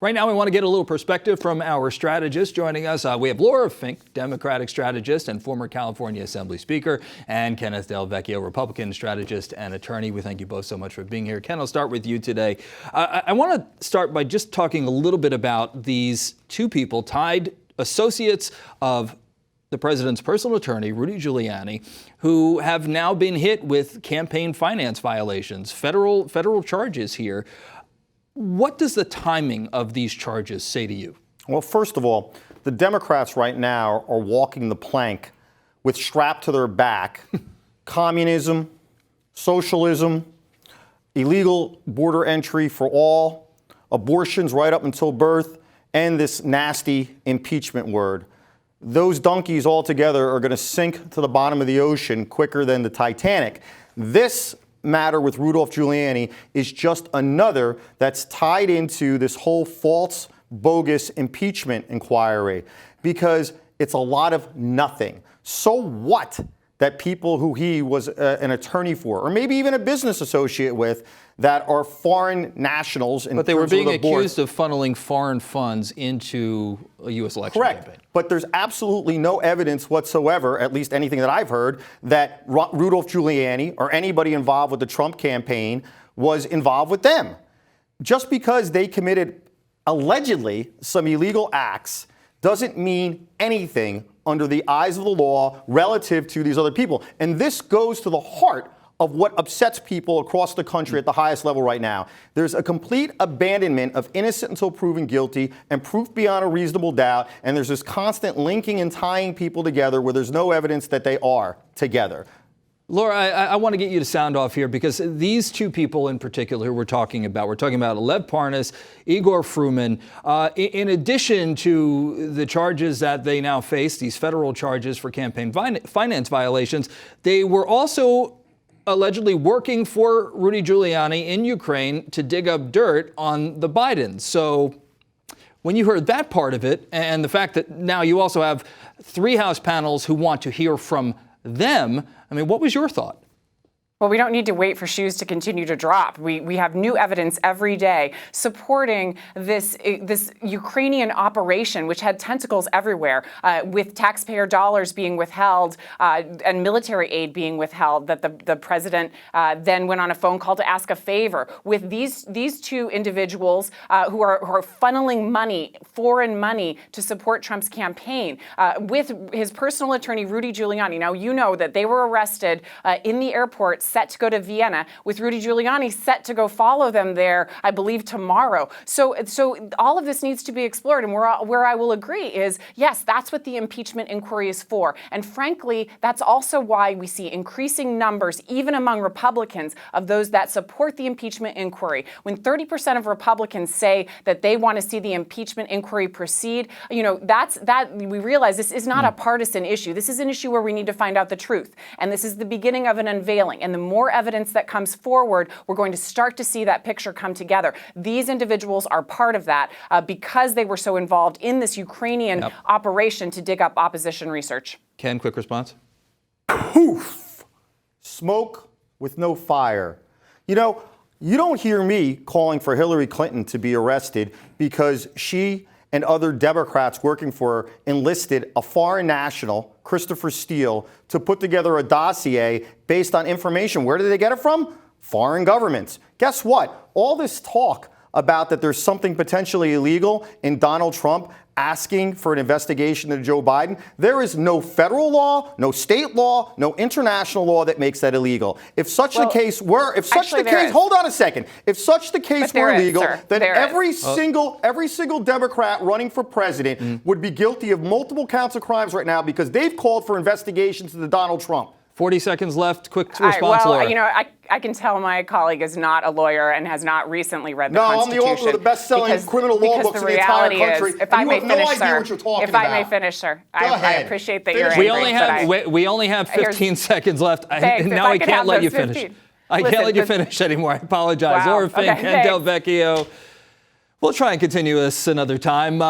Right now, we want to get a little perspective from our strategist joining us. We have Laura Fink, Democratic strategist and former California Assembly Speaker, and Kenneth Vecchio, Republican strategist and attorney. We thank you both so much for being here. Ken, I'll start with you today. I want to start by just talking a little bit about these two people, tied associates of the president's personal attorney, Rudy Giuliani, who have now been hit with campaign finance violations, federal charges here. What does the timing of these charges say to you? Well, first of all, the Democrats right now are walking the plank with strapped to their back communism, socialism, illegal border entry for all, abortions right up until birth, and this nasty impeachment word. Those donkeys all together are going to sink to the bottom of the ocean quicker than the Titanic. This matter with Rudolph Giuliani is just another that's tied into this whole false, bogus impeachment inquiry, because it's a lot of nothing. So what that people who he was an attorney for, or maybe even a business associate with, that are foreign nationals in But they were terms of being the board. accused of funneling foreign funds into a U.S. election Correct. campaign. But there's absolutely no evidence whatsoever, at least anything that I've heard, that Rudolph Giuliani or anybody involved with the Trump campaign was involved with them. Just because they committed allegedly some illegal acts doesn't mean anything under the eyes of the law relative to these other people. And this goes to the heart of what upsets people across the country at the highest level right now. There's a complete abandonment of innocent until proven guilty and proof beyond a reasonable doubt, and there's this constant linking and tying people together where there's no evidence that they are together. Laura, I want to get you to sound off here, because these two people in particular who we're talking about Lev Parnas, Igor Fruman, in addition to the charges that they now face, these federal charges for campaign finance violations, they were also allegedly working for Rudy Giuliani in Ukraine to dig up dirt on the Bidens. So when you heard that part of it, and the fact that now you also have 3 House panels who want to hear from them, I mean, what was your thought? Well, we don't need to wait for shoes to continue to drop. We have new evidence every day supporting this Ukrainian operation, which had tentacles everywhere, with taxpayer dollars being withheld and military aid being withheld, that the president then went on a phone call to ask a favor. With these two individuals who are funneling money, foreign money, to support Trump's campaign, with his personal attorney, Rudy Giuliani. Now, you know that they were arrested in the airport, set to go to Vienna, with Rudy Giuliani set to go follow them there, I believe, tomorrow. So all of this needs to be explored. And where I will agree is, yes, that's what the impeachment inquiry is for. And frankly, that's also why we see increasing numbers, even among Republicans, of those that support the impeachment inquiry. When 30% of Republicans say that they want to see the impeachment inquiry proceed, you know, we realize this is not a partisan issue. This is an issue where we need to find out the truth. And this is the beginning of an unveiling. And the more evidence that comes forward, we're going to start to see that picture come together. These individuals are part of that because they were so involved in this Ukrainian operation to dig up opposition research. Ken, quick response. Poof! Smoke with no fire. You know, you don't hear me calling for Hillary Clinton to be arrested because she and other Democrats working for her enlisted a foreign national, Christopher Steele, to put together a dossier based on information. Where did they get it from? Foreign governments. Guess what? All this talk about that there's something potentially illegal in Donald Trump asking for an investigation into Joe Biden, there is no federal law, no state law, no international law that makes that illegal. If such the case were, hold on a second. If such the case were illegal, then every single Democrat running for president would be guilty of multiple counts of crimes right now, because they've called for investigations into Donald Trump. 40 seconds left. Quick response, Laura. You know, I can tell my colleague is not a lawyer and has not recently read the Constitution. No, I'm the author of the best-selling criminal law books in the entire country. If I may finish, sir. What you're talking if I may finish, sir. I appreciate that you're angry. We only have 15 seconds left. Now I can't let you finish. I can't let you finish anymore. I apologize. Laura Fink, Ken Vecchio. We'll try and continue this another time.